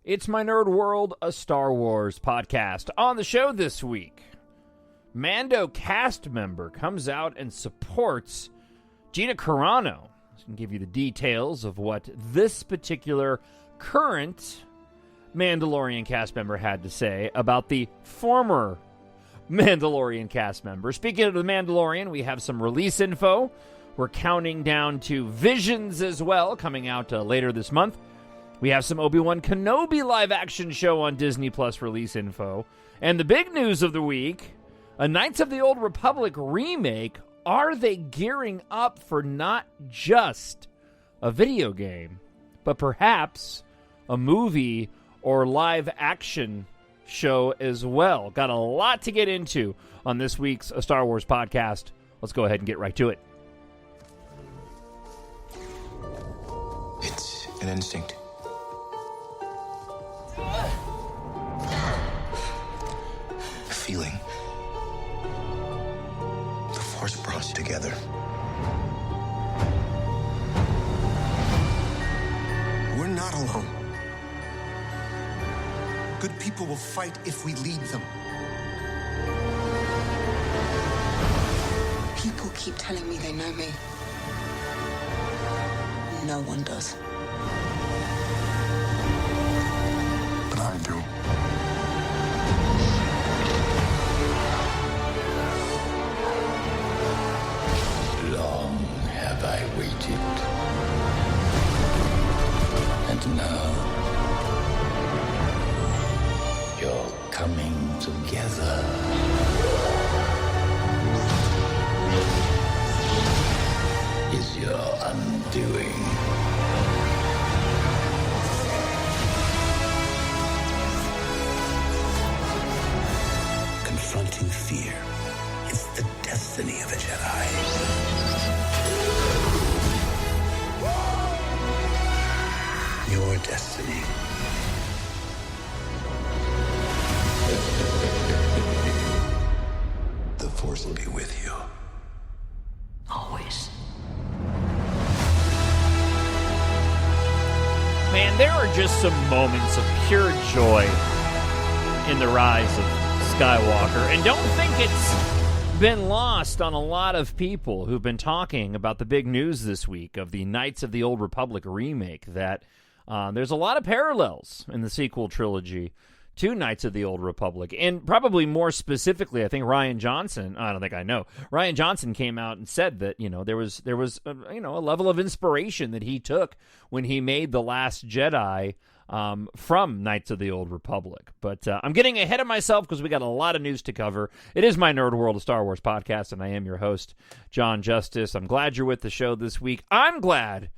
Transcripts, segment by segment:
It's My Nerd World, a Star Wars podcast. On the show this week, Mando cast member comes out and supports Gina Carano. I can give you the details of what this particular current Mandalorian cast member had to say about the former Mandalorian cast member. Speaking of the Mandalorian, we have some release info. We're counting down to Visions as well, coming out later this month. We have some Obi-Wan Kenobi live-action show on Disney Plus release info. And the big news of the week, a Knights of the Old Republic remake. Are they gearing up for not just a video game, but perhaps a movie or live-action show as well? Got a lot to get into on this week's Star Wars podcast. Let's go ahead and get right to it. It's an instinct. A feeling. The Force brought us together. We're not alone. Good people will fight if we lead them. People keep telling me they know me. No one does. But I do. Long have I waited. And now you're coming together. Is your undoing. Confronting fear is the destiny of a Jedi. Your destiny. The Force will be with you. Always. Man, there are just some moments of pure joy in the rise of Skywalker. And don't think it's been lost on a lot of people who've been talking about the big news this week of the Knights of the Old Republic remake, that there's a lot of parallels in the sequel trilogy to Knights of the Old Republic. And probably more specifically, I think Rian Johnson came out and said that, there was a level of inspiration that he took when he made The Last Jedi from Knights of the Old Republic. But I'm getting ahead of myself because we got a lot of news to cover. It is My Nerd World, a Star Wars podcast, and I am your host, Jon Justice. I'm glad you're with the show this week. I'm glad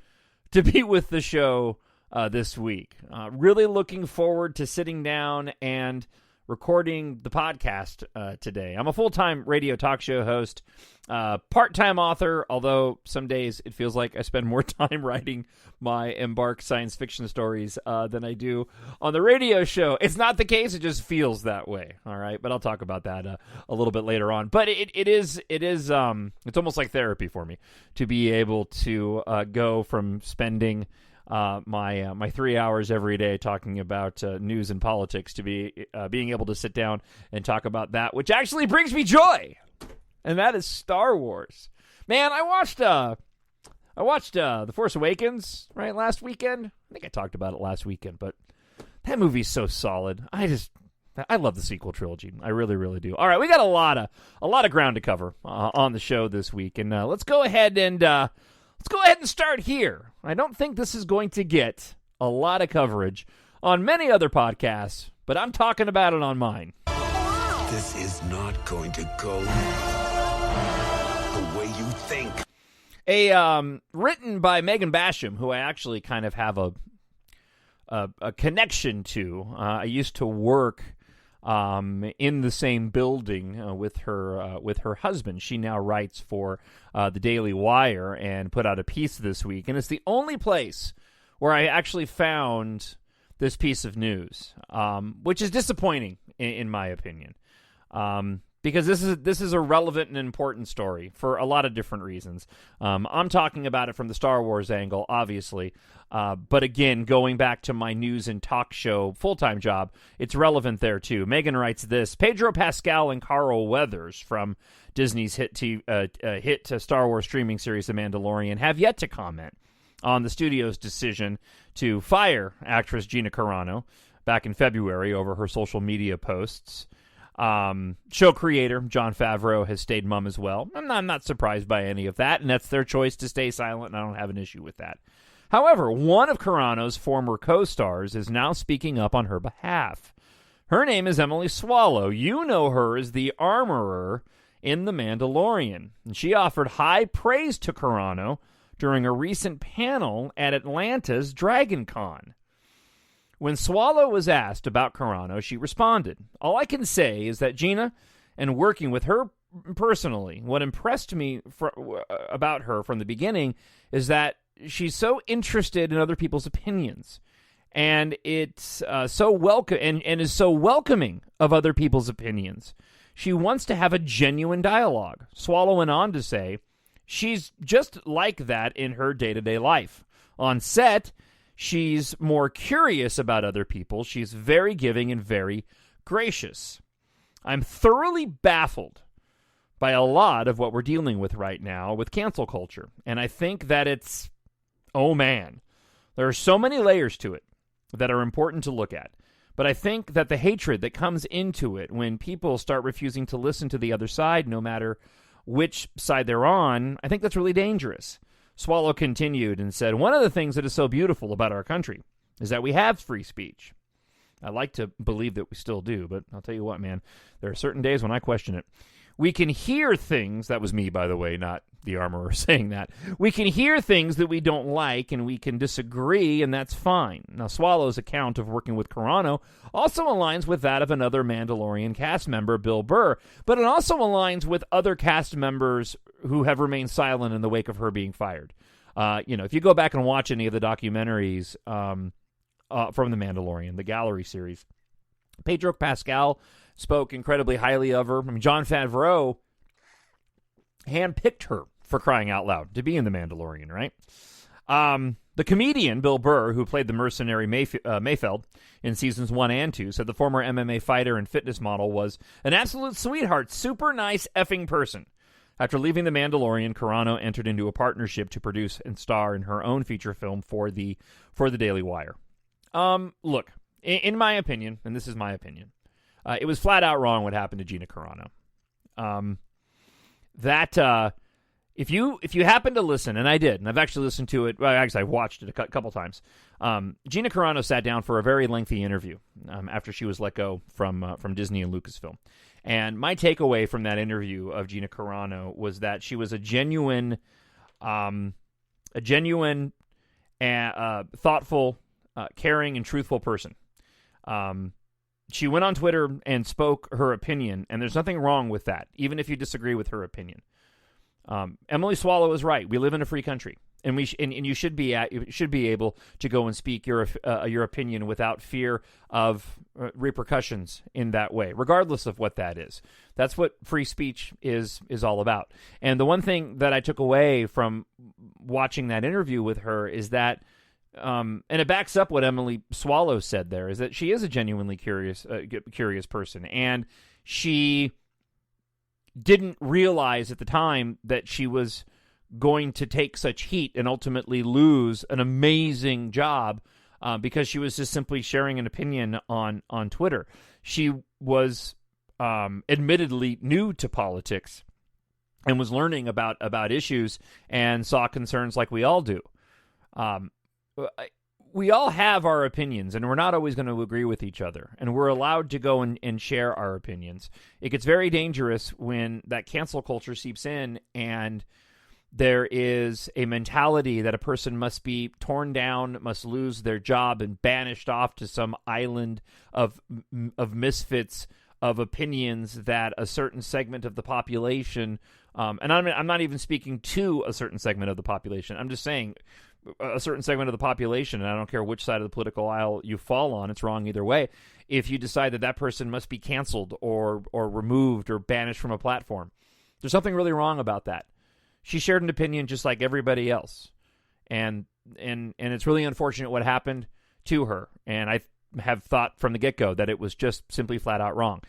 to be with the show this week. Really looking forward to sitting down and recording the podcast today. I'm a full-time radio talk show host, part-time author, although some days it feels like I spend more time writing my EMBARK science fiction stories than I do on the radio show. It's not the case, it just feels that way, all right? But I'll talk about that a little bit later on. But it's almost like therapy for me to be able to go from spending my 3 hours every day talking about news and politics to being able to sit down and talk about that, which actually brings me joy, and that is Star Wars. Man, I watched The Force Awakens last weekend. I think I talked about it last weekend, but that movie's so solid. I love the sequel trilogy. I really, really do. All right, we got a lot of ground to cover on the show this week, and let's go ahead and start here. I don't think this is going to get a lot of coverage on many other podcasts, but I'm talking about it on mine. This is not going to go the way you think. Written by Megan Basham, who I actually kind of have a connection to. I used to work in the same building with her husband. She now writes for the Daily Wire and put out a piece this week, and it's the only place where I actually found this piece of news, which is disappointing in my opinion. because this is a relevant and important story for a lot of different reasons. I'm talking about it from the Star Wars angle, obviously, but again, going back to my news and talk show full-time job, it's relevant there too. Megan writes this: Pedro Pascal and Carl Weathers from Disney's hit Star Wars streaming series The Mandalorian have yet to comment on the studio's decision to fire actress Gina Carano back in February over her social media posts. Show creator Jon Favreau has stayed mum as well. I'm not surprised by any of that, and that's their choice to stay silent, and I don't have an issue with that. However, one of Carano's former co-stars is now speaking up on her behalf. Her name is Emily Swallow. You know her as the armorer in The Mandalorian, and she offered high praise to Carano during a recent panel at Atlanta's Dragon Con. When Swallow was asked about Carano, she responded, "All I can say is that Gina, and working with her personally, what impressed me about her from the beginning is that she's so interested in other people's opinions, and it's so welcome and is so welcoming of other people's opinions. She wants to have a genuine dialogue." Swallow went on to say, "She's just like that in her day-to-day life. On set, she's more curious about other people. She's very giving and very gracious. I'm thoroughly baffled by a lot of what we're dealing with right now with cancel culture. And I think that it's, oh man, there are so many layers to it that are important to look at. But I think that the hatred that comes into it when people start refusing to listen to the other side, no matter which side they're on, I think that's really dangerous." Swallow continued and said, "One of the things that is so beautiful about our country is that we have free speech. I like to believe that we still do, but I'll tell you what, man, there are certain days when I question it. We can hear things," that was me, by the way, not the armorer saying that. "We can hear things that we don't like, and we can disagree, and that's fine." Now, Swallow's account of working with Carano also aligns with that of another Mandalorian cast member, Bill Burr, but it also aligns with other cast members who have remained silent in the wake of her being fired. If you go back and watch any of the documentaries from The Mandalorian, the gallery series, Pedro Pascal spoke incredibly highly of her. I mean, Jon Favreau handpicked her, for crying out loud, to be in The Mandalorian, right? The comedian Bill Burr, who played the mercenary Mayfeld in seasons 1 and 2, said the former MMA fighter and fitness model was an absolute sweetheart, super nice effing person. After leaving The Mandalorian, Carano entered into a partnership to produce and star in her own feature film for the Daily Wire. Look, in my opinion, and this is my opinion, it was flat out wrong what happened to Gina Carano. If you happen to listen, and I did, and I've actually listened to it, well, actually I've watched it a couple times. Gina Carano sat down for a very lengthy interview after she was let go from Disney and Lucasfilm. And my takeaway from that interview of Gina Carano was that she was a genuine, thoughtful, caring, and truthful person. She went on Twitter and spoke her opinion, and there's nothing wrong with that, even if you disagree with her opinion. Emily Swallow is right. We live in a free country, and you should be able to go and speak your opinion without fear of repercussions in that way, regardless of what that is. That's what free speech is all about. And the one thing that I took away from watching that interview with her is that, and it backs up what Emily Swallow said there, is that she is a genuinely curious person, and she didn't realize at the time that she was going to take such heat and ultimately lose an amazing job because she was just simply sharing an opinion on Twitter. She was admittedly new to politics and was learning about issues and saw concerns like we all do. We all have our opinions, and we're not always going to agree with each other, and we're allowed to go and share our opinions. It gets very dangerous when that cancel culture seeps in and there is a mentality that a person must be torn down, must lose their job, and banished off to some island of misfits, of opinions that a certain segment of the population, and I'm not even speaking to a certain segment of the population. I'm just saying a certain segment of the population, and I don't care which side of the political aisle you fall on, it's wrong either way, if you decide that that person must be canceled or removed or banished from a platform. There's something really wrong about that. She shared an opinion just like everybody else. And it's really unfortunate what happened to her. And I have thought from the get-go that it was just simply flat out wrong.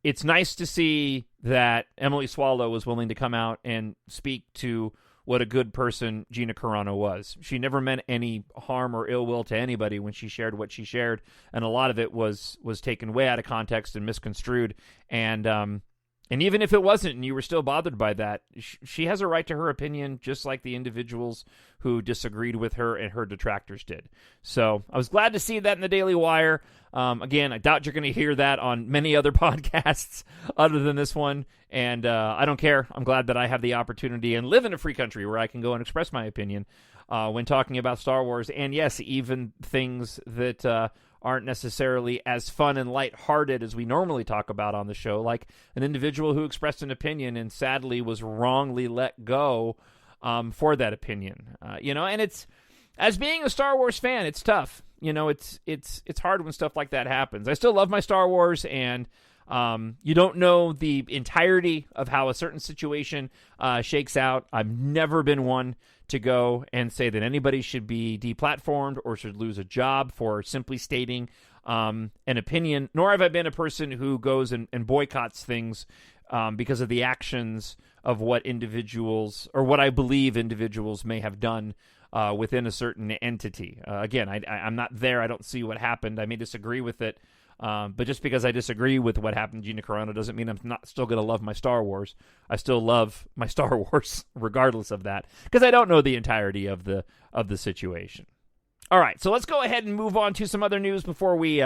It's nice to see that Emily Swallow was willing to come out and speak to what a good person Gina Carano was. She never meant any harm or ill will to anybody when she shared what she shared, and a lot of it was taken way out of context and misconstrued. And even if it wasn't, and you were still bothered by that, she has a right to her opinion, just like the individuals who disagreed with her and her detractors did. So I was glad to see that in the Daily Wire. Again, I doubt you're going to hear that on many other podcasts other than this one. And I don't care. I'm glad that I have the opportunity and live in a free country where I can go and express my opinion when talking about Star Wars. And yes, even things that aren't necessarily as fun and lighthearted as we normally talk about on the show, like an individual who expressed an opinion and sadly was wrongly let go for that opinion. And it's, as being a Star Wars fan, it's tough. It's hard when stuff like that happens. I still love my Star Wars, and you don't know the entirety of how a certain situation shakes out. I've never been one to go and say that anybody should be deplatformed or should lose a job for simply stating an opinion, nor have I been a person who goes and boycotts things because of the actions of what individuals, or what I believe individuals may have done within a certain entity. Again, I'm not there. I don't see what happened. I may disagree with it. But just because I disagree with what happened to Gina Carano doesn't mean I'm not still going to love my Star Wars. I still love my Star Wars regardless of that, because I don't know the entirety of the situation. All right, so let's go ahead and move on to some other news before we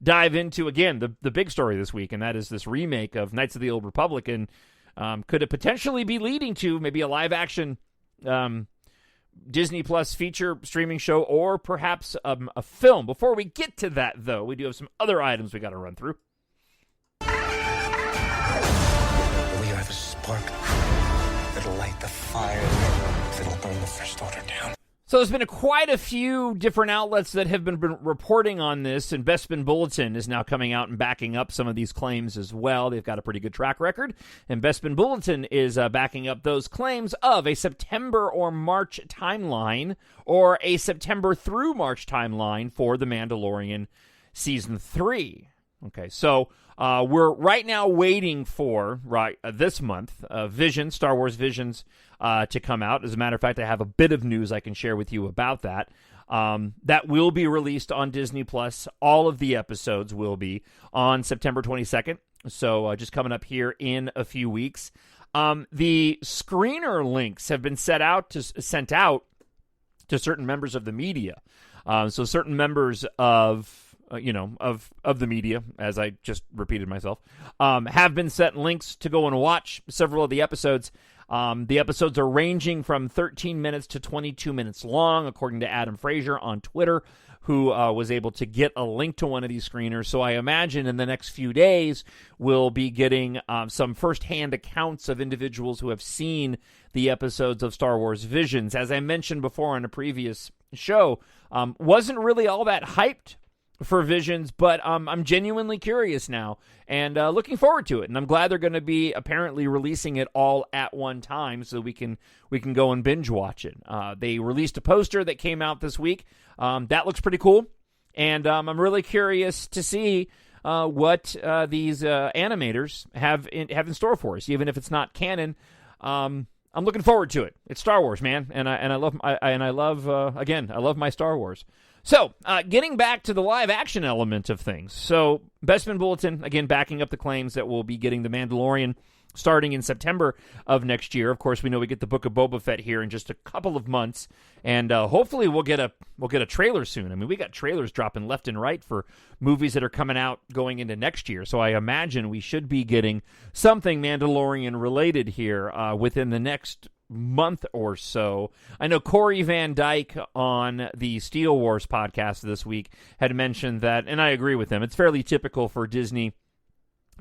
dive into, again, the big story this week, and that is this remake of Knights of the Old Republic. And could it potentially be leading to maybe a live-action Disney Plus feature streaming show, or perhaps a film? Before we get to that, though, we do have some other items we got to run through. Will you have a spark that'll light the fire that'll burn the First Order down? So there's been quite a few different outlets that have been reporting on this, and Bespin Bulletin is now coming out and backing up some of these claims as well. They've got a pretty good track record, and Bespin Bulletin is backing up those claims of a September or March timeline, or a September through March timeline for The Mandalorian Season 3. Okay, so we're right now waiting for, this month, Star Wars Visions to come out. As a matter of fact, I have a bit of news I can share with you about that. That will be released on Disney Plus. All of the episodes will be on September 22nd, so just coming up here in a few weeks. The screener links have been sent out to certain members of the media. So certain members of the media, as I just repeated myself, have been sent links to go and watch several of the episodes. The episodes are ranging from 13 minutes to 22 minutes long, according to Adam Frazier on Twitter, who was able to get a link to one of these screeners. So I imagine in the next few days, we'll be getting some firsthand accounts of individuals who have seen the episodes of Star Wars Visions. As I mentioned before on a previous show, wasn't really all that hyped for Visions, but I'm genuinely curious now and looking forward to it. And I'm glad they're going to be apparently releasing it all at one time so we can go and binge watch it. They released a poster that came out this week. That looks pretty cool, and I'm really curious to see what these animators have in store for us, even if it's not canon. I'm looking forward to it. It's Star Wars, man, and I love my Star Wars. So, getting back to the live-action element of things. So, Bespin Bulletin, again, backing up the claims that we'll be getting The Mandalorian starting in September of next year. Of course, we know we get the Book of Boba Fett here in just a couple of months, and hopefully we'll get a trailer soon. I mean, we got trailers dropping left and right for movies that are coming out going into next year, so I imagine we should be getting something Mandalorian-related here within the next month or so. I know Corey Van Dyke on the Steel Wars podcast this week had mentioned that, and I agree with him, it's fairly typical for Disney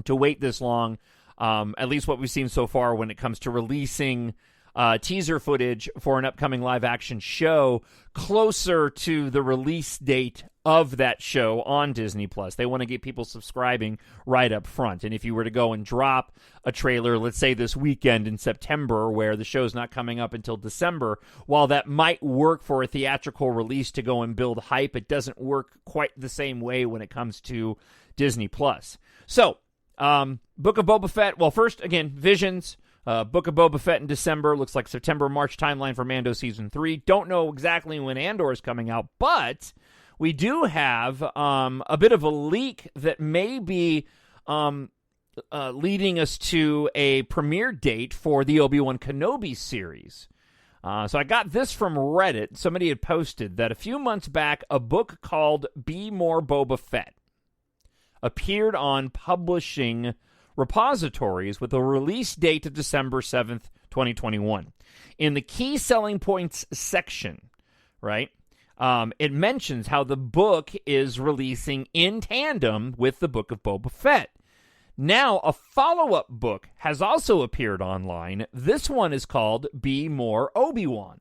to wait this long, at least what we've seen so far when it comes to releasing teaser footage for an upcoming live-action show closer to the release date of that show on Disney+. They want to get people subscribing right up front. And if you were to go and drop a trailer, let's say this weekend in September, where the show's not coming up until December, while that might work for a theatrical release to go and build hype, it doesn't work quite the same way when it comes to Disney+. So, Book of Boba Fett, well, first, again, Visions, Book of Boba Fett in December, looks like September, March timeline for Mando Season 3. Don't know exactly when Andor is coming out, but we do have a bit of a leak that may be leading us to a premiere date for the Obi-Wan Kenobi series. So I got this from Reddit. Somebody had posted that a few months back, a book called Be More Boba Fett appeared on publishing repositories with a release date of December 7th, 2021. In the key selling points section, right, it mentions how the book is releasing in tandem with the Book of Boba Fett. Now, a follow-up book has also appeared online. This one is called Be More Obi-Wan.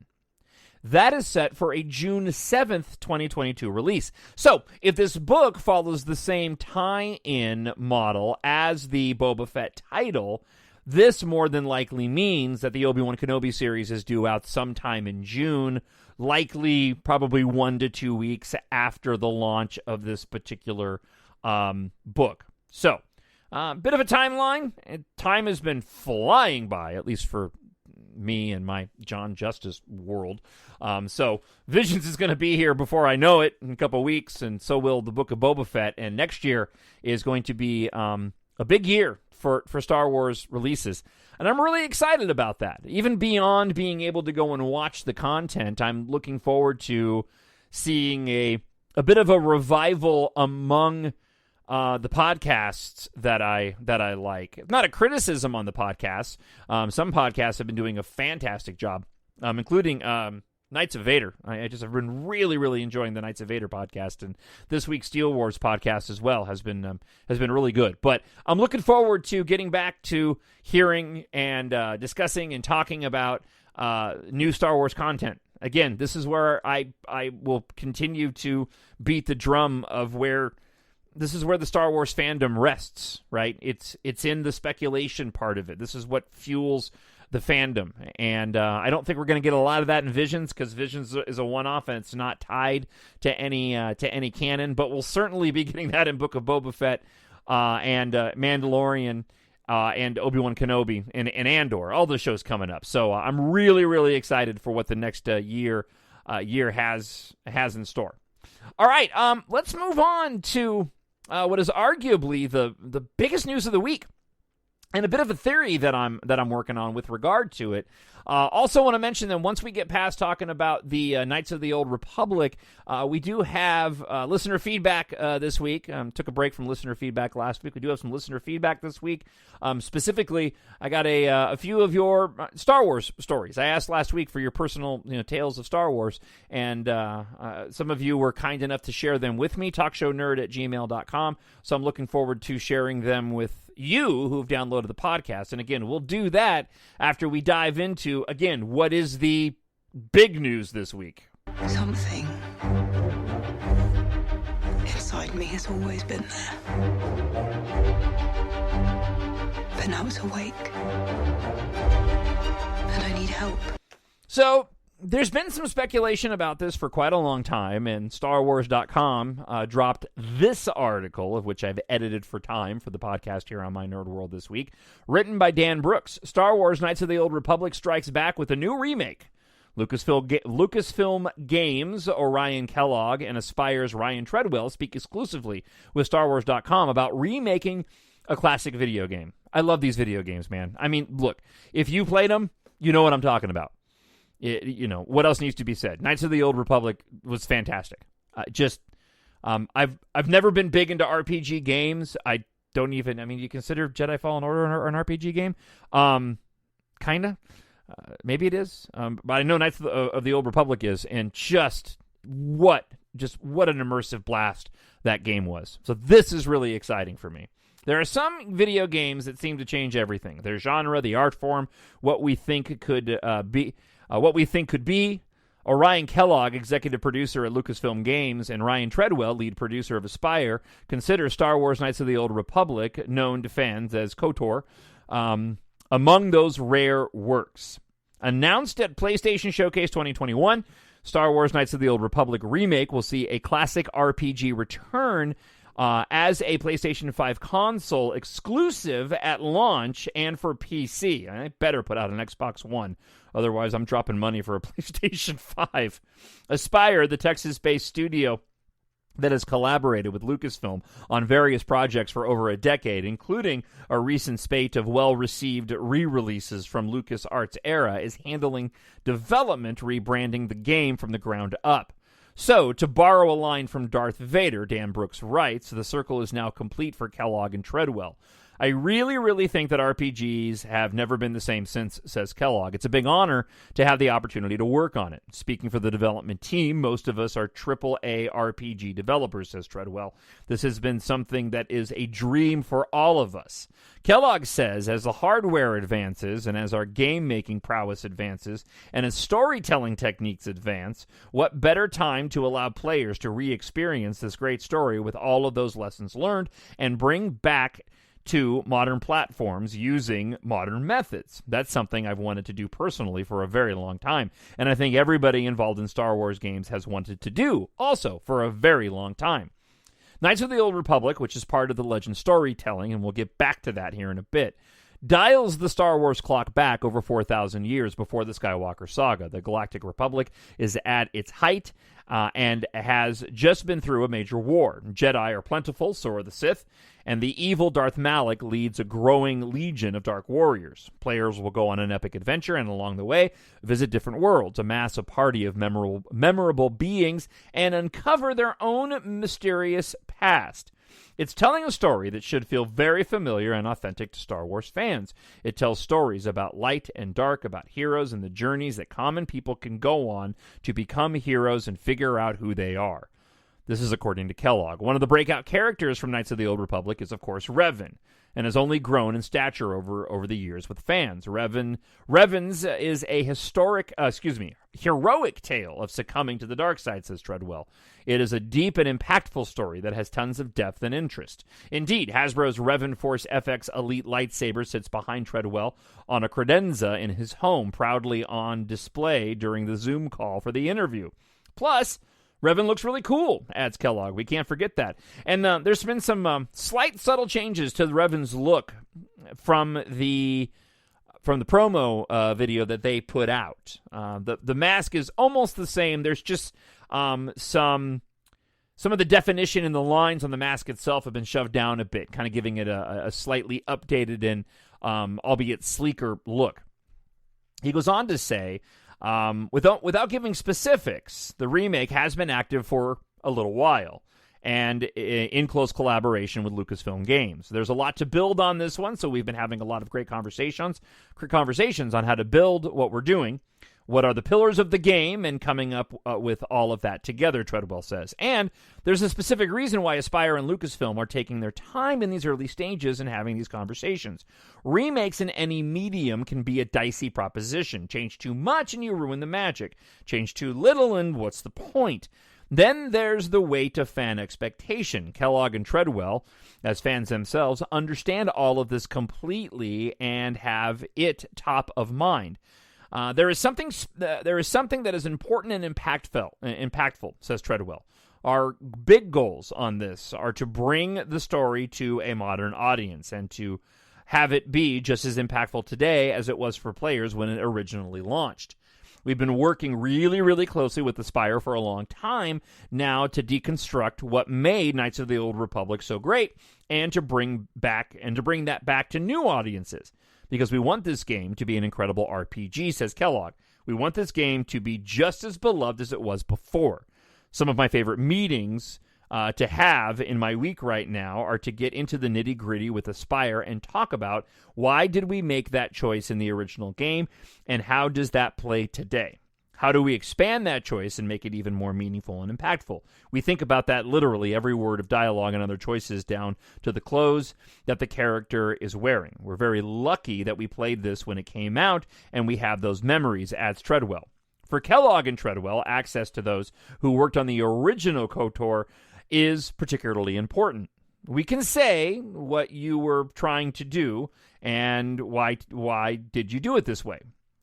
That is set for a June 7th, 2022 release. So, if this book follows the same tie-in model as the Boba Fett title, this more than likely means that the Obi-Wan Kenobi series is due out sometime in June, likely probably 1 to 2 weeks after the launch of this particular book. So, bit of a timeline. Time has been flying by, at least for me and my Jon Justice world. So Visions is going to be here before I know it in a couple weeks, and so will the Book of Boba Fett. And next year is going to be a big year for Star Wars releases. And I'm really excited about that. Even beyond being able to go and watch the content, I'm looking forward to seeing a bit of a revival among the podcasts that I like. Not a criticism on the podcasts. Some podcasts have been doing a fantastic job, including Knights of Vader. I just have been really, really enjoying the Knights of Vader podcast, and this week's Steel Wars podcast as well has been really good. But I'm looking forward to getting back to hearing and discussing and talking about new Star Wars content. Again, this is where I will continue to beat the drum of where. This is where the Star Wars fandom rests, right? It's in the speculation part of it. This is what fuels the fandom. And I don't think we're going to get a lot of that in Visions, because Visions is a one-off and it's not tied to any canon. But we'll certainly be getting that in Book of Boba Fett and Mandalorian and Obi-Wan Kenobi and Andor. All those shows coming up. So I'm really, really excited for what the next year has in store. All right, let's move on to what is arguably the biggest news of the week, and a bit of a theory that I'm working on with regard to it. Also want to mention that once we get past talking about the Knights of the Old Republic, we do have listener feedback this week. Took a break from listener feedback last week. We do have some listener feedback this week. Specifically, I got a few of your Star Wars stories. I asked last week for your personal tales of Star Wars, and some of you were kind enough to share them with me, TalkShowNerd@gmail.com. So I'm looking forward to sharing them with you who've downloaded the podcast. And again, we'll do that after we dive into, again, what is the big news this week. Something inside me has always been there. But now it's awake. And I need help. So, there's been some speculation about this for quite a long time, and StarWars.com dropped this article, of which I've edited for time for the podcast here on My Nerd World this week, written by Dan Brooks. Star Wars Knights of the Old Republic strikes back with a new remake. Lucasfilm Games, Orion Kellogg, and Aspire's Ryan Treadwell speak exclusively with StarWars.com about remaking a classic video game. I love these video games, man. I mean, look, if you played them, you know what I'm talking about. What else needs to be said? Knights of the Old Republic was fantastic. I've never been big into RPG games. You consider Jedi Fallen Order an RPG game? Kinda. Maybe it is. But I know Knights of the Old Republic is, and just what an immersive blast that game was. So this is really exciting for me. There are some video games that seem to change everything. Their genre, the art form, what we think could be. Orion Kellogg, executive producer at Lucasfilm Games, and Ryan Treadwell, lead producer of Aspyr, consider Star Wars Knights of the Old Republic, known to fans as KOTOR, among those rare works. Announced at PlayStation Showcase 2021, Star Wars Knights of the Old Republic Remake will see a classic RPG return as a PlayStation 5 console exclusive at launch and for PC. I better put out an Xbox One, otherwise I'm dropping money for a PlayStation 5. Aspyr, the Texas-based studio that has collaborated with Lucasfilm on various projects for over a decade, including a recent spate of well-received re-releases from LucasArts era, is handling development rebranding the game from the ground up. So, to borrow a line from Darth Vader, Dan Brooks writes, the circle is now complete for Kellogg and Treadwell. I really, really think that RPGs have never been the same since, says Kellogg. It's a big honor to have the opportunity to work on it. Speaking for the development team, most of us are AAA RPG developers, says Treadwell. This has been something that is a dream for all of us. Kellogg says, as the hardware advances and as our game-making prowess advances and as storytelling techniques advance, what better time to allow players to re-experience this great story with all of those lessons learned and bring back to modern platforms using modern methods. That's something I've wanted to do personally for a very long time, and I think everybody involved in Star Wars games has wanted to do also for a very long time. Knights of the Old Republic, which is part of the legend storytelling, and we'll get back to that here in a bit, dials the Star Wars clock back over 4,000 years before the Skywalker saga. The Galactic Republic is at its height and has just been through a major war. Jedi are plentiful, so are the Sith, and the evil Darth Malak leads a growing legion of dark warriors. Players will go on an epic adventure and along the way visit different worlds, amass a party of memorable beings, and uncover their own mysterious past. It's telling a story that should feel very familiar and authentic to Star Wars fans. It tells stories about light and dark, about heroes and the journeys that common people can go on to become heroes and figure out who they are. This is according to Kellogg. One of the breakout characters from Knights of the Old Republic is, of course, Revan, and has only grown in stature over the years with fans. Revan's is a heroic tale of succumbing to the dark side, says Treadwell. It is a deep and impactful story that has tons of depth and interest. Indeed, Hasbro's Revan Force FX Elite lightsaber sits behind Treadwell on a credenza in his home, proudly on display during the Zoom call for the interview. Plus, Revan looks really cool, adds Kellogg. We can't forget that. And there's been some slight subtle changes to Revan's look from the promo video that they put out. The mask is almost the same. There's just some of the definition in the lines on the mask itself have been shoved down a bit, kind of giving it a slightly updated and albeit sleeker look. He goes on to say, without giving specifics, the remake has been active for a little while and in close collaboration with Lucasfilm Games. There's a lot to build on this one, so we've been having a lot of great conversations on how to build what we're doing, what are the pillars of the game, and coming up with all of that together, Treadwell says. And there's a specific reason why Aspyr and Lucasfilm are taking their time in these early stages and having these conversations. Remakes in any medium can be a dicey proposition. Change too much and you ruin the magic. Change too little and what's the point? Then there's the weight of fan expectation. Kellogg and Treadwell, as fans themselves, understand all of this completely and have it top of mind. There is something that is important and impactful, says Treadwell. Our big goals on this are to bring the story to a modern audience and to have it be just as impactful today as it was for players when it originally launched. We've been working really, really closely with Aspyr for a long time now to deconstruct what made Knights of the Old Republic so great and to bring that back to new audiences. Because we want this game to be an incredible RPG, says Kellogg. We want this game to be just as beloved as it was before. Some of my favorite meetings to have in my week right now are to get into the nitty-gritty with Aspyr and talk about why did we make that choice in the original game and how does that play today. How do we expand that choice and make it even more meaningful and impactful? We think about that literally every word of dialogue and other choices down to the clothes that the character is wearing. We're very lucky that we played this when it came out, and we have those memories, adds Treadwell. For Kellogg and Treadwell, access to those who worked on the original KOTOR is particularly important. We can say what you were trying to do and why did you do it this way.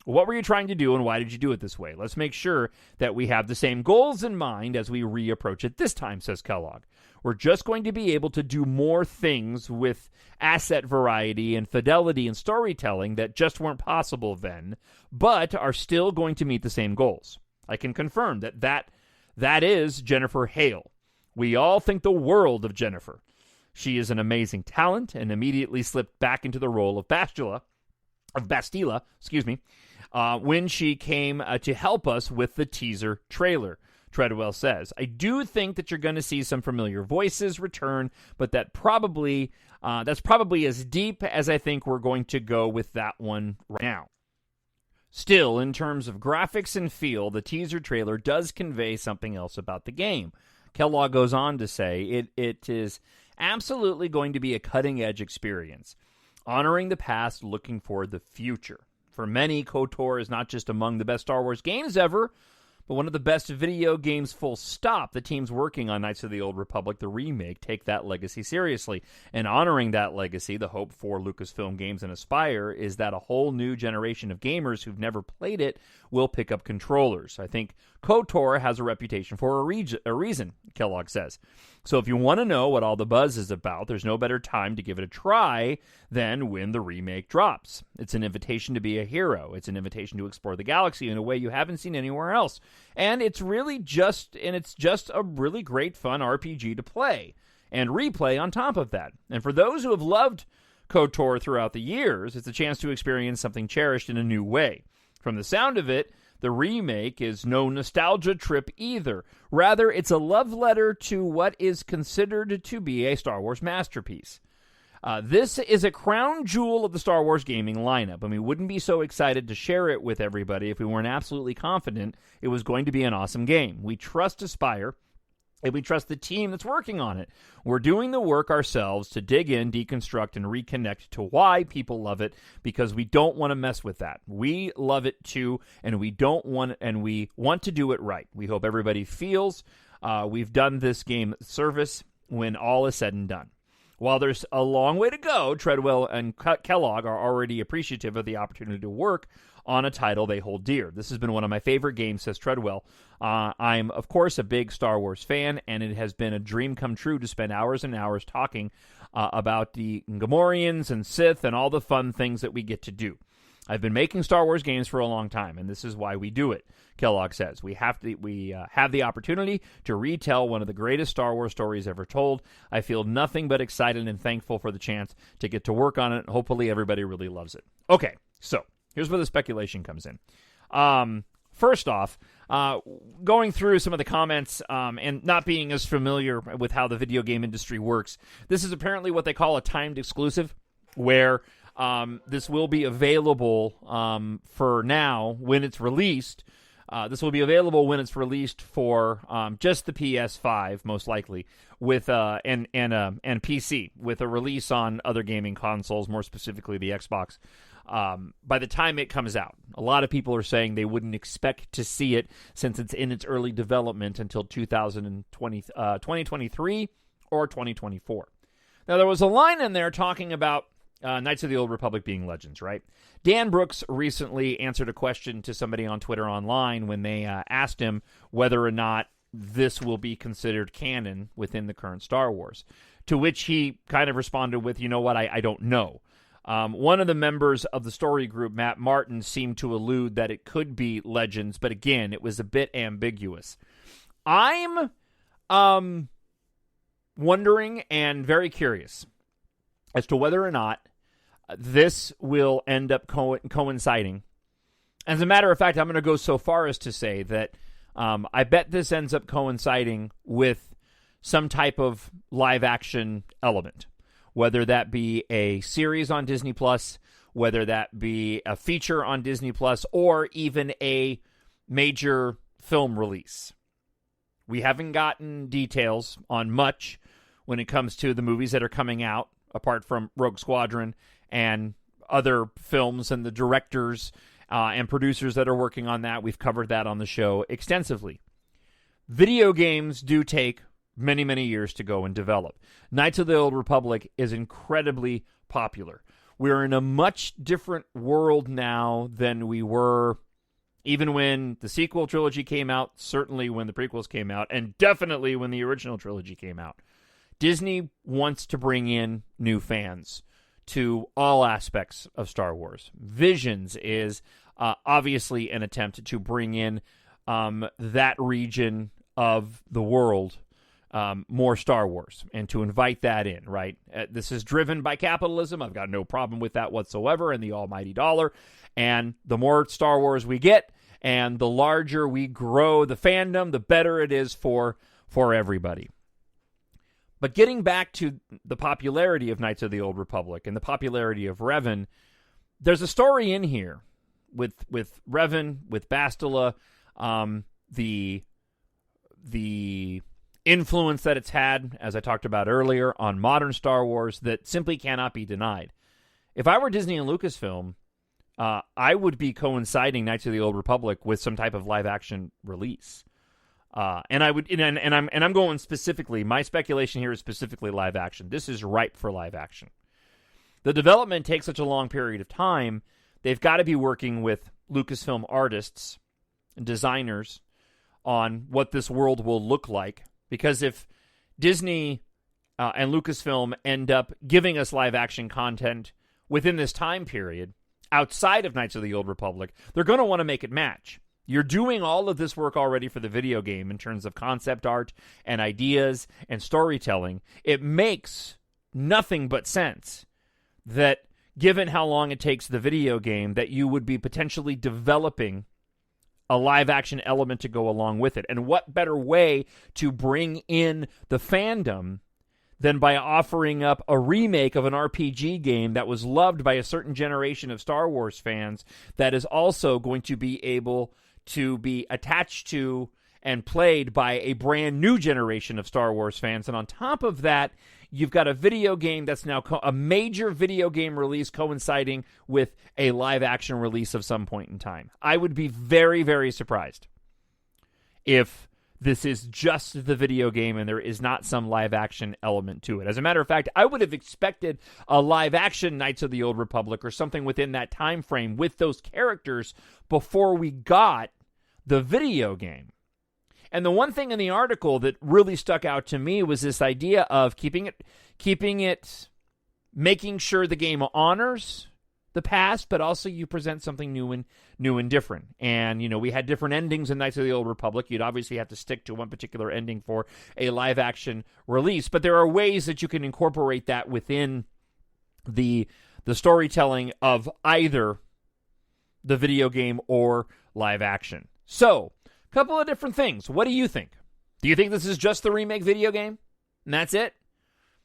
What were you trying to do and why did you do it this way? Let's make sure that we have the same goals in mind as we reapproach it this time, says Kellogg. We're just going to be able to do more things with asset variety and fidelity and storytelling that just weren't possible then, but are still going to meet the same goals. I can confirm that is Jennifer Hale. We all think the world of Jennifer. She is an amazing talent and immediately slipped back into the role of Bastila, when she came to help us with the teaser trailer, Treadwell says. I do think that you're going to see some familiar voices return, but that's probably as deep as I think we're going to go with that one right now. Still, in terms of graphics and feel, the teaser trailer does convey something else about the game. Kellogg goes on to say it is absolutely going to be a cutting-edge experience, honoring the past, looking for the future. For many, KOTOR is not just among the best Star Wars games ever, but one of the best video games full stop. The teams working on Knights of the Old Republic, the remake, take that legacy seriously. And honoring that legacy, the hope for Lucasfilm Games and Aspire is that a whole new generation of gamers who've never played it will pick up controllers. I think KOTOR has a reputation for a reason, Kellogg says. So if you want to know what all the buzz is about, there's no better time to give it a try than when the remake drops. It's an invitation to be a hero. It's an invitation to explore the galaxy in a way you haven't seen anywhere else. And it's just a really great fun RPG to play and replay on top of that. And for those who have loved KOTOR throughout the years, it's a chance to experience something cherished in a new way. From the sound of it, the remake is no nostalgia trip either. Rather, it's a love letter to what is considered to be a Star Wars masterpiece. This is a crown jewel of the Star Wars gaming lineup, and we wouldn't be so excited to share it with everybody if we weren't absolutely confident it was going to be an awesome game. We trust Aspire, and we trust the team that's working on it. We're doing the work ourselves to dig in, deconstruct, and reconnect to why people love it, because we don't want to mess with that. We love it too, and we want to do it right. We hope everybody feels we've done this game service when all is said and done. While there's a long way to go, Treadwell and Kellogg are already appreciative of the opportunity to work on a title they hold dear. This has been one of my favorite games, says Treadwell. I'm, of course, a big Star Wars fan, and it has been a dream come true to spend hours and hours talking about the Gamorreans and Sith and all the fun things that we get to do. I've been making Star Wars games for a long time, and this is why we do it, Kellogg says. We have the opportunity to retell one of the greatest Star Wars stories ever told. I feel nothing but excited and thankful for the chance to get to work on it. Hopefully everybody really loves it. Okay, so here's where the speculation comes in. First off, going through some of the comments and not being as familiar with how the video game industry works, this is apparently what they call a timed exclusive, where this will be available for now when it's released. This will be available when it's released for just the PS5, most likely, with and PC, with a release on other gaming consoles, more specifically the Xbox. By the time it comes out, a lot of people are saying they wouldn't expect to see it since it's in its early development until 2023 or 2024. Now, there was a line in there talking about Knights of the Old Republic being legends, right? Dan Brooks recently answered a question to somebody on Twitter online when they asked him whether or not this will be considered canon within the current Star Wars, to which he kind of responded with, you know what, I don't know. One of the members of the story group, Matt Martin, seemed to allude that it could be legends, but again, it was a bit ambiguous. I'm wondering and very curious as to whether or not this will end up coinciding. As a matter of fact, I'm going to go so far as to say that I bet this ends up coinciding with some type of live-action element, whether that be a series on Disney+, whether that be a feature on Disney+, or even a major film release. We haven't gotten details on much when it comes to the movies that are coming out, apart from Rogue Squadron and other films and the directors and producers that are working on that. We've covered that on the show extensively. Video games do take many, many years to go and develop. Knights of the Old Republic is incredibly popular. We're in a much different world now than we were even when the sequel trilogy came out, certainly when the prequels came out, and definitely when the original trilogy came out. Disney wants to bring in new fans to all aspects of Star Wars. Visions is obviously an attempt to bring in that region of the world more Star Wars and to invite that in, right? This is driven by capitalism. I've got no problem with that whatsoever, and the almighty dollar. And the more Star Wars we get and the larger we grow the fandom, the better it is for everybody. But getting back to the popularity of Knights of the Old Republic and the popularity of Revan, there's a story in here with Revan, with Bastila, the influence that it's had, as I talked about earlier, on modern Star Wars that simply cannot be denied. If I were Disney and Lucasfilm, I would be coinciding Knights of the Old Republic with some type of live action release. And I would, and I'm going specifically. My speculation here is specifically live action. This is ripe for live action. The development takes such a long period of time. They've got to be working with Lucasfilm artists and designers on what this world will look like. Because if Disney and Lucasfilm end up giving us live action content within this time period, outside of Knights of the Old Republic, they're going to want to make it match. You're doing all of this work already for the video game in terms of concept art and ideas and storytelling. It makes nothing but sense that, given how long it takes the video game, that you would be potentially developing a live-action element to go along with it. And what better way to bring in the fandom than by offering up a remake of an RPG game that was loved by a certain generation of Star Wars fans that is also going to be able to be attached to and played by a brand new generation of Star Wars fans. And on top of that, you've got a video game that's now a major video game release coinciding with a live-action release of some point in time. I would be very, very surprised if this is just the video game and there is not some live-action element to it. As a matter of fact, I would have expected a live-action Knights of the Old Republic or something within that time frame with those characters before we got the video game. And the one thing in the article that really stuck out to me was this idea of making sure the game honors the past, but also you present something new and different. And, we had different endings in Knights of the Old Republic. You'd obviously have to stick to one particular ending for a live-action release, but there are ways that you can incorporate that within the storytelling of either the video game or live action. So, a couple of different things. What do you think? Do you think this is just the remake video game? And that's it?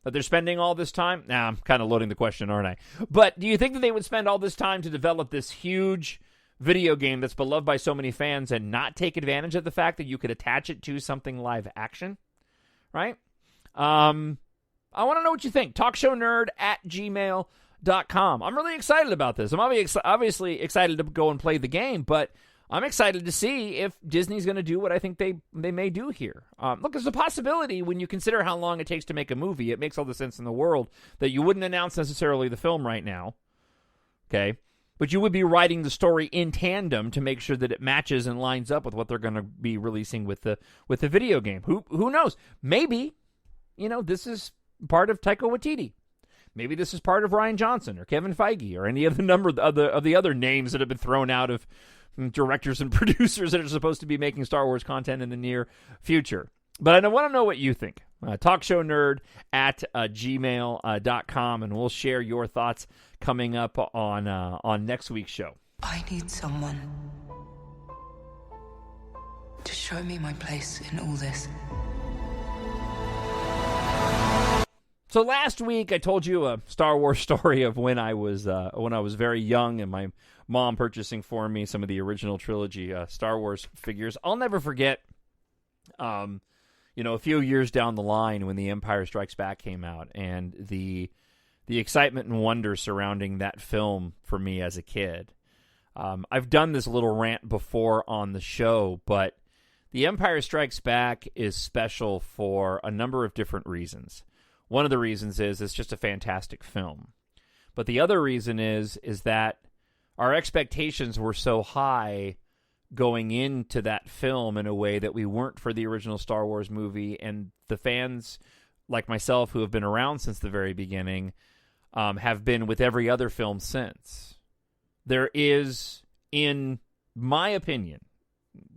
That they're spending all this time? Nah, I'm kind of loading the question, aren't I? But do you think that they would spend all this time to develop this huge video game that's beloved by so many fans and not take advantage of the fact that you could attach it to something live action? Right? I want to know what you think. TalkShowNerd@gmail.com. I'm really excited about this. I'm obviously excited to go and play the game, but I'm excited to see if Disney's going to do what I think they may do here. Look, there's a possibility when you consider how long it takes to make a movie. It makes all the sense in the world that you wouldn't announce necessarily the film right now, okay? But you would be writing the story in tandem to make sure that it matches and lines up with what they're going to be releasing with the video game. Who knows? Maybe, this is part of Taika Waititi. Maybe this is part of Rian Johnson or Kevin Feige or any of the number of the other names that have been thrown out of directors and producers that are supposed to be making Star Wars content in the near future. But I want to know what you think. TalkShowNerd@gmail.com, and we'll share your thoughts coming up on next week's show. I need someone to show me my place in all this. So last week I told you a Star Wars story of when I was very young and my mom purchasing for me some of the original trilogy Star Wars figures. I'll never forget, a few years down the line when The Empire Strikes Back came out and the excitement and wonder surrounding that film for me as a kid. I've done this little rant before on the show, but The Empire Strikes Back is special for a number of different reasons. One of the reasons is it's just a fantastic film. But the other reason is that our expectations were so high going into that film in a way that we weren't for the original Star Wars movie, and the fans like myself who have been around since the very beginning have been with every other film since. There is, in my opinion,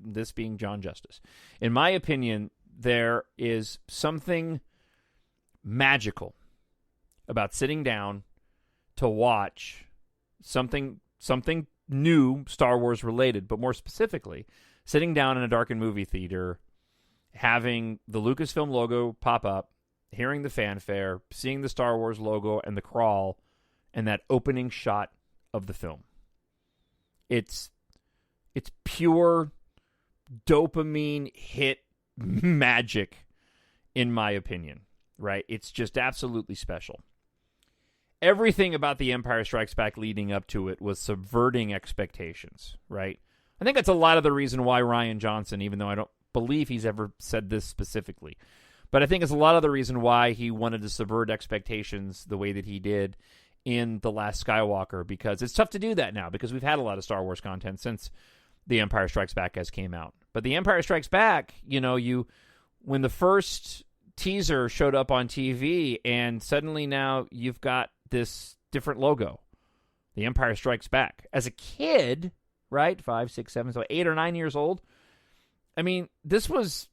this being Jon Justice, in my opinion, there is something magical about sitting down to watch something new Star Wars related, but more specifically, sitting down in a darkened movie theater, having the Lucasfilm logo pop up, hearing the fanfare, seeing the Star Wars logo and the crawl, and that opening shot of the film. It's pure dopamine hit magic, in my opinion, right? It's just absolutely special. Everything about The Empire Strikes Back leading up to it was subverting expectations, right? I think that's a lot of the reason why Rian Johnson, even though I don't believe he's ever said this specifically, but I think it's a lot of the reason why he wanted to subvert expectations the way that he did in The Last Skywalker, because it's tough to do that now because we've had a lot of Star Wars content since The Empire Strikes Back has came out. But The Empire Strikes Back, when the first teaser showed up on TV and suddenly now you've got this different logo, The Empire Strikes Back. As a kid, right, 5, 6, 7, so 8 or 9 years old, I mean, this was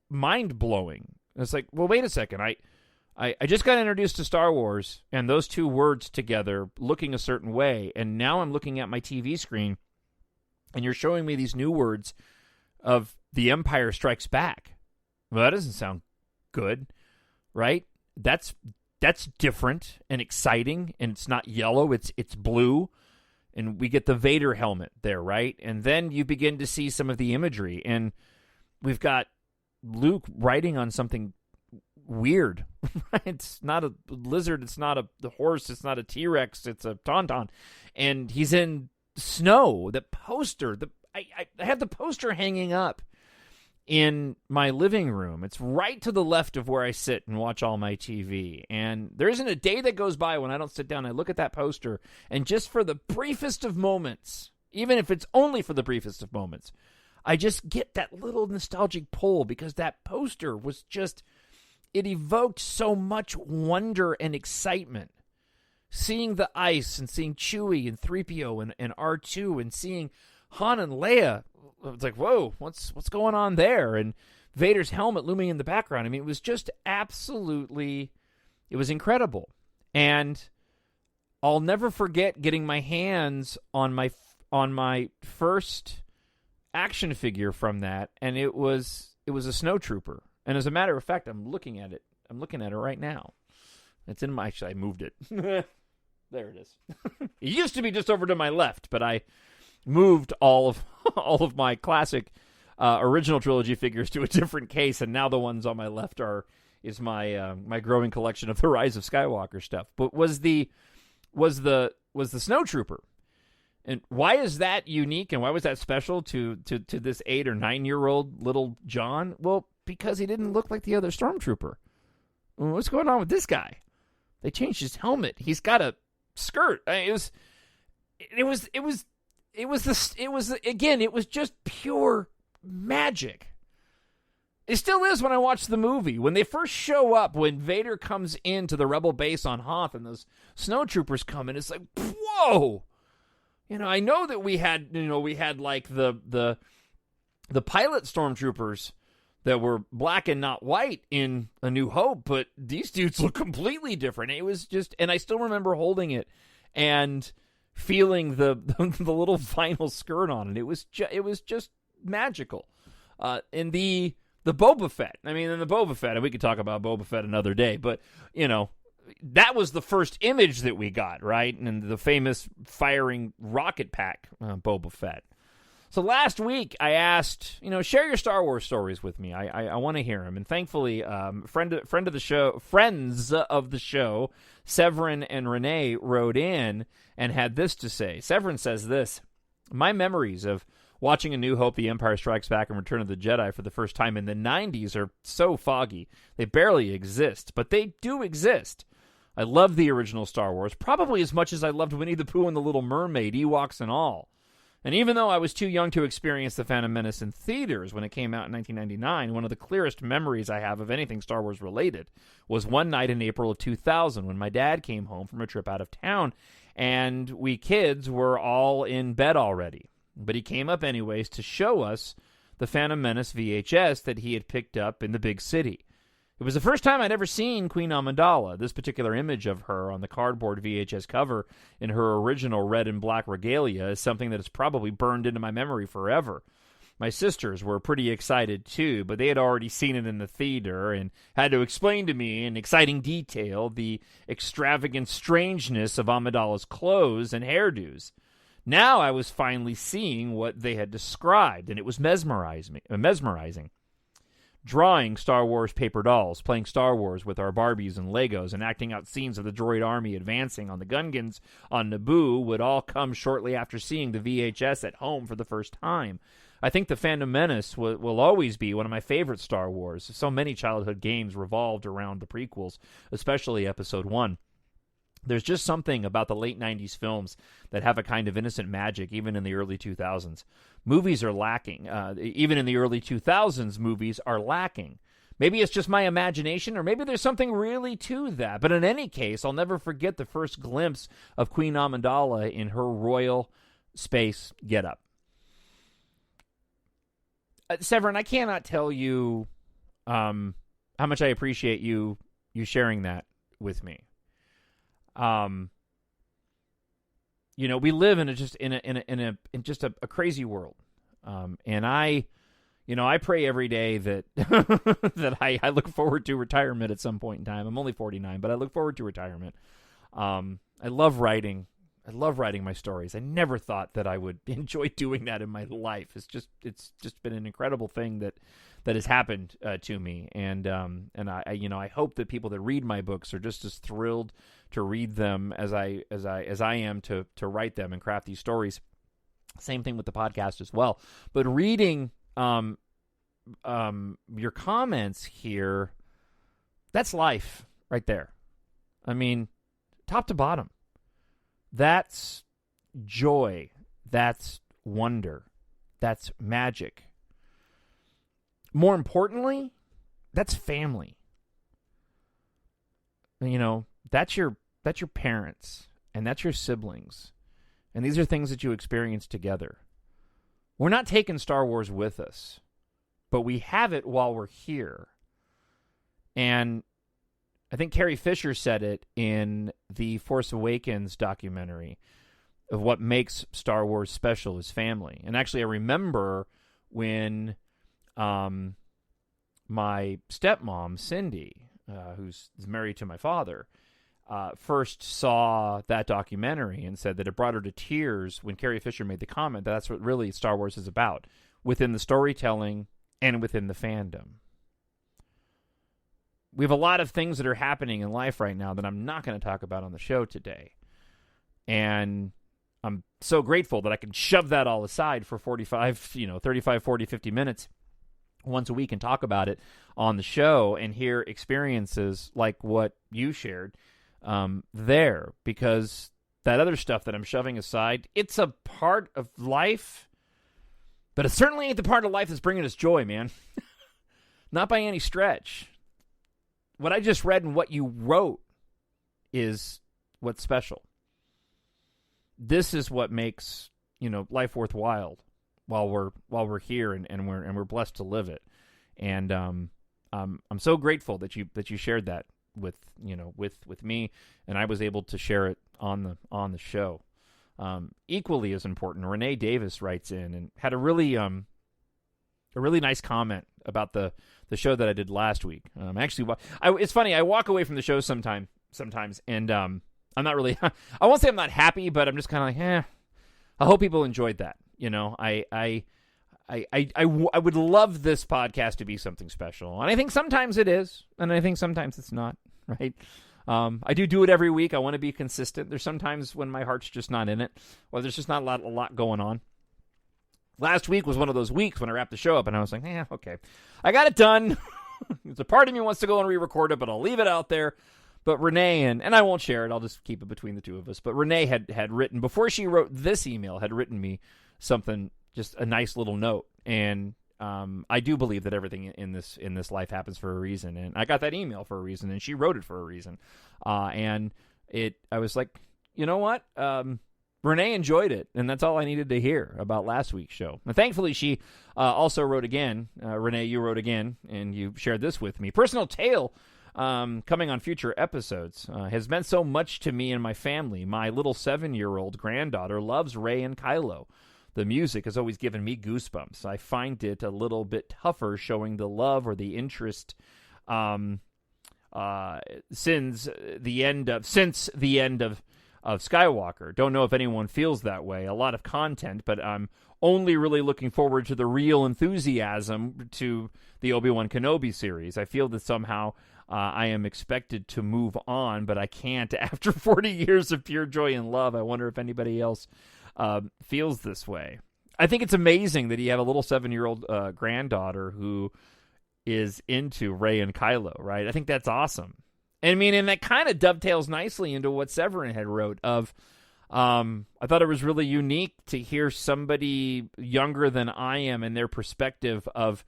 mind-blowing. It's like, well, wait a second, I just got introduced to Star Wars and those two words together looking a certain way, and now I'm looking at my TV screen and you're showing me these new words of The Empire Strikes Back. Well, that doesn't sound good, right? That's different and exciting, and it's not yellow, it's blue, and we get the Vader helmet there, right? And then you begin to see some of the imagery, and we've got Luke riding on something weird. It's not a lizard, it's not the horse, it's not a T-Rex, it's a Tauntaun, and he's in snow. The poster, I have the poster hanging up in my living room. It's right to the left of where I sit and watch all my TV, and there isn't a day that goes by when I don't sit down and I look at that poster, and just for the briefest of moments, even if it's only for the briefest of moments, I just get that little nostalgic pull, because that poster was just, it evoked so much wonder and excitement. Seeing the ice and seeing Chewie and 3PO and R2 and seeing Han and Leia, it's like, whoa, what's going on there? And Vader's helmet looming in the background. I mean, it was just absolutely, it was incredible. And I'll never forget getting my hands on my first action figure from that, and it was a snowtrooper. And as a matter of fact, I'm looking at it right now. It's in my, actually, I moved it. There it is. It used to be just over to my left, but I moved all of my classic original trilogy figures to a different case, and now the ones on my left is my my growing collection of the Rise of Skywalker stuff. But was the snowtrooper, and why is that unique, and why was that special to this 8 or 9 year old little John? Well, because he didn't look like the other stormtrooper. What's going on with this guy? They changed his helmet. He's got a skirt. It was just pure magic. It still is when I watch the movie. When they first show up, when Vader comes into the Rebel base on Hoth and those snowtroopers come in, it's like, whoa! I know that we had like the pilot stormtroopers that were black and not white in A New Hope, but these dudes look completely different. It was just, and I still remember holding it and feeling the little vinyl skirt on it. It was just magical. And the the Boba Fett. I mean, and the Boba Fett, and we could talk about Boba Fett another day, but, that was the first image that we got, right? And the famous firing rocket pack Boba Fett. So last week, I asked, share your Star Wars stories with me. I want to hear them. And thankfully, friends of the show, Severin and Renee, wrote in and had this to say. Severin says this: my memories of watching A New Hope, The Empire Strikes Back, and Return of the Jedi for the first time in the 90s are so foggy. They barely exist, but they do exist. I love the original Star Wars, probably as much as I loved Winnie the Pooh and the Little Mermaid, Ewoks and all. And even though I was too young to experience The Phantom Menace in theaters when it came out in 1999, one of the clearest memories I have of anything Star Wars related was one night in April of 2000 when my dad came home from a trip out of town, and we kids were all in bed already. But he came up anyways to show us the Phantom Menace VHS that he had picked up in the big city. It was the first time I'd ever seen Queen Amidala. This particular image of her on the cardboard VHS cover in her original red and black regalia is something that is probably burned into my memory forever. My sisters were pretty excited too, but they had already seen it in the theater and had to explain to me in exciting detail the extravagant strangeness of Amidala's clothes and hairdos. Now I was finally seeing what they had described, and it was mesmerizing. Drawing Star Wars paper dolls, playing Star Wars with our Barbies and Legos, and acting out scenes of the droid army advancing on the Gungans on Naboo would all come shortly after seeing the VHS at home for the first time. I think The Phantom Menace will always be one of my favorite Star Wars. So many childhood games revolved around the prequels, especially Episode 1. There's just something about the late 90s films that have a kind of innocent magic, even in the early 2000s. Movies are lacking. Even in the early 2000s, movies are lacking. Maybe it's just my imagination, or maybe there's something really to that. But in any case, I'll never forget the first glimpse of Queen Amidala in her royal space getup. Severin, I cannot tell you how much I appreciate you sharing that with me. We live in just a crazy world. And I pray every day that that I look forward to retirement at some point in time. I'm only 49, but I look forward to retirement. I love writing. I love writing my stories. I never thought that I would enjoy doing that in my life. It's just been an incredible thing that has happened to me. And I hope that people that read my books are just as thrilled to read them as I am to write them and craft these stories. Same thing with the podcast as well. But reading your comments here, that's life right there. I mean, top to bottom. That's joy. That's wonder. That's magic. More importantly, that's family. That's your parents, and that's your siblings. And these are things that you experience together. We're not taking Star Wars with us, but we have it while we're here. And I think Carrie Fisher said it in the Force Awakens documentary of what makes Star Wars special is family. And actually, I remember when my stepmom, Cindy, who's married to my father, first saw that documentary and said that it brought her to tears when Carrie Fisher made the comment that that's what really Star Wars is about, within the storytelling and within the fandom. We have a lot of things that are happening in life right now that I'm not going to talk about on the show today. And I'm so grateful that I can shove that all aside for 35, 40, 50 minutes once a week and talk about it on the show and hear experiences like what you shared there. Because that other stuff that I'm shoving aside, it's a part of life, but it certainly ain't the part of life that's bringing us joy, man. Not by any stretch. What I just read and what you wrote is what's special. This is what makes, life worthwhile while we're here and we're blessed to live it. And I'm so grateful that you shared that with me, and I was able to share it on the show. Equally as important, Renee Davis writes in and had a really nice comment about the show that I did last week. Actually, it's funny. I walk away from the show sometimes, and I'm not really. I won't say I'm not happy, but I'm just kind of like, I hope people enjoyed that. I would love this podcast to be something special, and I think sometimes it is, and I think sometimes it's not. Right? I do it every week. I want to be consistent. There's sometimes when my heart's just not in it, or there's just not a lot going on. Last week was one of those weeks when I wrapped the show up, and I was like, okay. I got it done. There's a part of me wants to go and re-record it, but I'll leave it out there. But Renee, and I won't share it, I'll just keep it between the two of us, but Renee had written, before she wrote this email, had written me something, just a nice little note. And I do believe that everything in this life happens for a reason. And I got that email for a reason, and she wrote it for a reason. I was like, you know what? Renee enjoyed it, and that's all I needed to hear about last week's show. And thankfully, she also wrote again. Renee, you wrote again, and you shared this with me. Personal tale coming on future episodes has meant so much to me and my family. My little 7-year-old granddaughter loves Rey and Kylo. The music has always given me goosebumps. I find it a little bit tougher showing the love or the interest since the end of Skywalker. Don't know if anyone feels that way. A lot of content, but I'm only really looking forward to the real enthusiasm to the Obi-Wan Kenobi series. I feel that somehow I am expected to move on, but I can't after 40 years of pure joy and love. I wonder if anybody else feels this way. I think it's amazing that you have a little 7-year-old granddaughter who is into Rey and Kylo, right? I think that's awesome. And that kind of dovetails nicely into what Severin had wrote of, I thought it was really unique to hear somebody younger than I am and their perspective of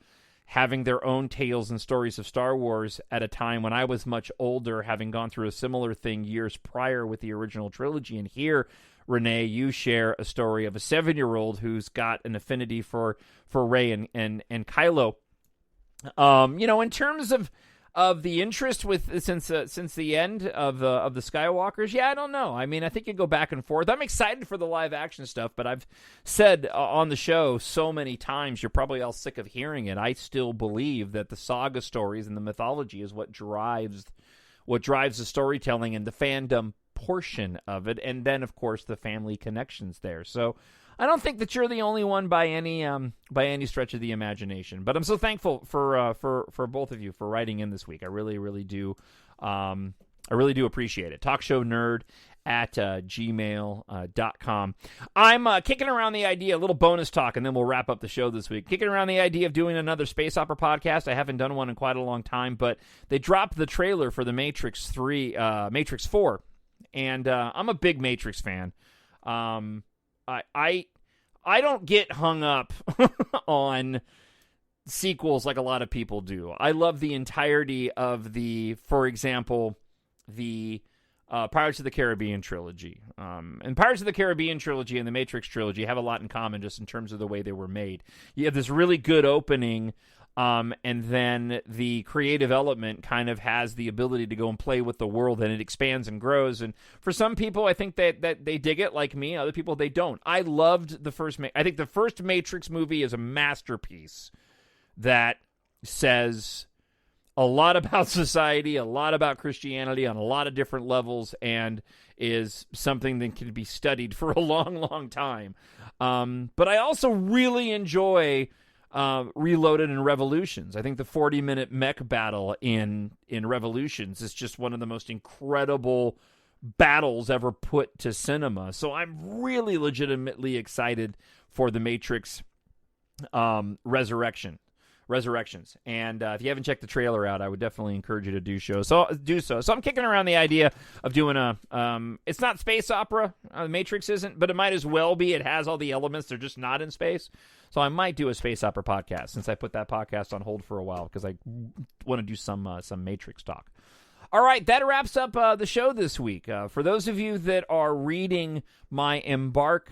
having their own tales and stories of Star Wars at a time when I was much older, having gone through a similar thing years prior with the original trilogy. And here, Renee, you share a story of a 7-year-old who's got an affinity for Rey and Kylo. In terms of the interest since the end of the Skywalkers, I don't know. I think you go back and forth. I'm excited for the live action stuff, but I've said on the show so many times, you're probably all sick of hearing it. I still believe that the saga stories and the mythology is what drives the storytelling and the fandom portion of it, and then of course the family connections there. So I don't think that you're the only one by any stretch of the imagination. But I'm so thankful for both of you for writing in this week. I really do. I really do appreciate it. TalkShowNerd at gmail.com. I'm kicking around the idea, a little bonus talk, and then we'll wrap up the show this week. Kicking around the idea of doing another space opera podcast. I haven't done one in quite a long time, but they dropped the trailer for the Matrix 4, and I'm a big Matrix fan. I don't get hung up on sequels like a lot of people do. I love the entirety of for example, the Pirates of the Caribbean trilogy. And Pirates of the Caribbean trilogy and the Matrix trilogy have a lot in common just in terms of the way they were made. You have this really good opening, and then the creative element kind of has the ability to go and play with the world, and it expands and grows. And for some people, I think that they dig it like me. Other people, they don't. I loved the first. I think the first Matrix movie is a masterpiece that says a lot about society, a lot about Christianity on a lot of different levels, and is something that can be studied for a long, long time. But I also really enjoy Reloaded and Revolutions. I think the 40-minute mech battle in Revolutions is just one of the most incredible battles ever put to cinema. So I'm really legitimately excited for the Matrix Resurrections. And if you haven't checked the trailer out, I would definitely encourage you to do so. So I'm kicking around the idea of doing it's not space opera. Matrix isn't, but it might as well be. It has all the elements. They're just not in space. So I might do a space opera podcast since I put that podcast on hold for a while because I want to do some Matrix talk. All right, that wraps up the show this week. For those of you that are reading my EMBARK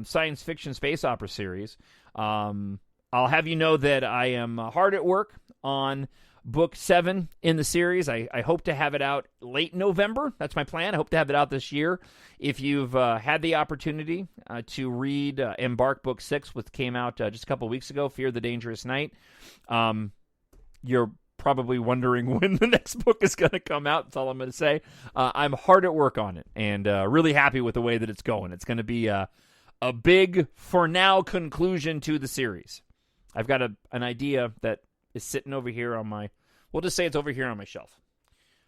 science fiction space opera series, I'll have you know that I am hard at work on book 7 in the series. I hope to have it out late November. That's my plan. I hope to have it out this year. If you've had the opportunity to read EMBARK Book 6, which came out just a couple weeks ago, Fear the Dangerous Night, you're probably wondering when the next book is going to come out. That's all I'm going to say. I'm hard at work on it and really happy with the way that it's going. It's going to be a big, for now, conclusion to the series. I've got an idea that is sitting over here on my, we'll just say it's over here on my shelf,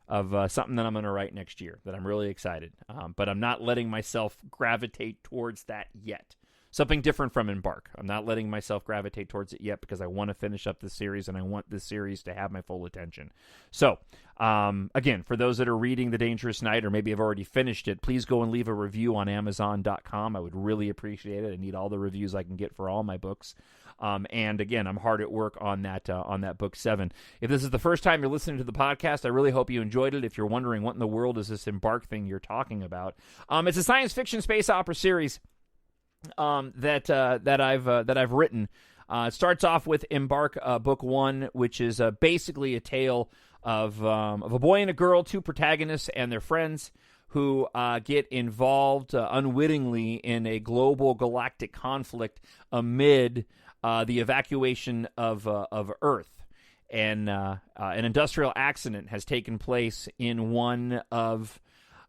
of something that I'm going to write next year that I'm really excited. But I'm not letting myself gravitate towards that yet. Something different from EMBARK. I'm not letting myself gravitate towards it yet because I want to finish up this series and I want this series to have my full attention. So, again, for those that are reading The Dangerous Night or maybe have already finished it, please go and leave a review on Amazon.com. I would really appreciate it. I need all the reviews I can get for all my books. And again, I'm hard at work on that book 7. If this is the first time you're listening to the podcast, I really hope you enjoyed it. If you're wondering what in the world is this EMBARK thing you're talking about, it's a science fiction space opera series that I've written. It starts off with EMBARK Book 1, which is basically a tale of a boy and a girl, two protagonists and their friends, who get involved unwittingly in a global galactic conflict amid the evacuation of Earth. And an industrial accident has taken place in one of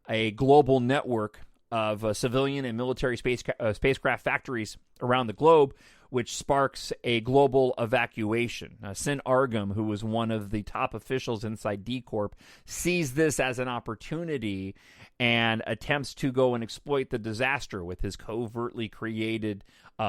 a global network of civilian and military spacecraft factories around the globe, which sparks a global evacuation. Sin Argum, who was one of the top officials inside D-Corp, sees this as an opportunity and attempts to go and exploit the disaster with his covertly created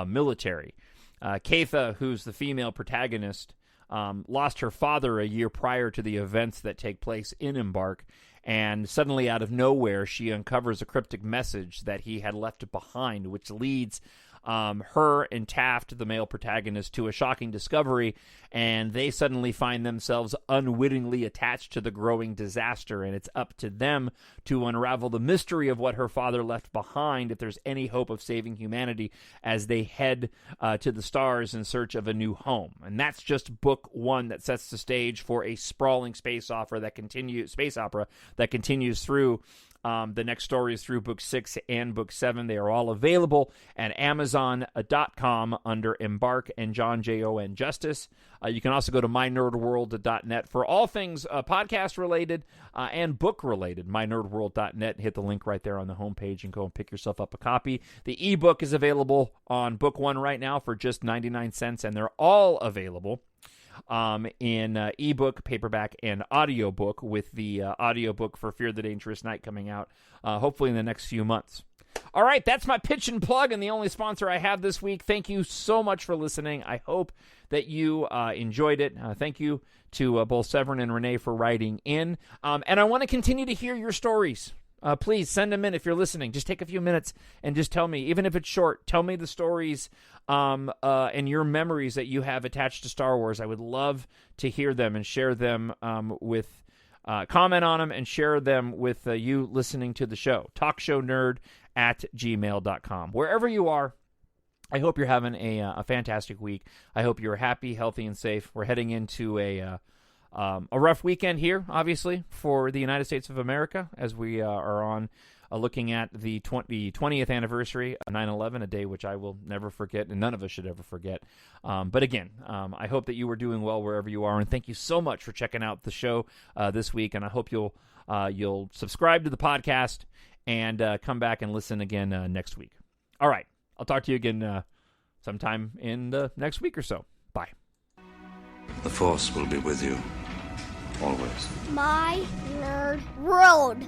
military. Katha, who's the female protagonist, lost her father a year prior to the events that take place in EMBARK, and suddenly out of nowhere she uncovers a cryptic message that he had left behind, which leads her and Taft, the male protagonist, to a shocking discovery, and they suddenly find themselves unwittingly attached to the growing disaster, and it's up to them to unravel the mystery of what her father left behind, if there's any hope of saving humanity, as they head to the stars in search of a new home. And that's just book 1 that sets the stage for a sprawling space opera that continues through the next stories through book 6 and book 7. They are all available at Amazon.com under EMBARK and Jon Justice. You can also go to mynerdworld.net for all things podcast related and book related. mynerdworld.net. Hit the link right there on the homepage and go and pick yourself up a copy. The ebook is available on book 1 right now for just 99 cents, and they're all available in ebook, paperback, and audiobook, with the audiobook for Fear the Dangerous Night coming out hopefully in the next few months. All right, that's my pitch and plug and the only sponsor I have this week. Thank you so much for listening. I hope that you enjoyed it. Thank you to both Severin and Renee for writing in. And I want to continue to hear your stories. Please send them in if you're listening. Just take a few minutes and just tell me, even if it's short, tell me the stories and your memories that you have attached to Star Wars. I would love to hear them and share them with, comment on them and share them with you listening to the show. TalkShowNerd@gmail.com. Wherever you are, I hope you're having a fantastic week. I hope you're happy, healthy, and safe. We're heading into a rough weekend here, obviously, for the United States of America, as we are on looking at the 20th anniversary of 9/11, a day which I will never forget, and none of us should ever forget. But again, I hope that you are doing well wherever you are, and thank you so much for checking out the show this week, and I hope you'll subscribe to the podcast and come back and listen again next week. All right, I'll talk to you again sometime in the next week or so. Bye. The Force will be with you, always. My Nerd World.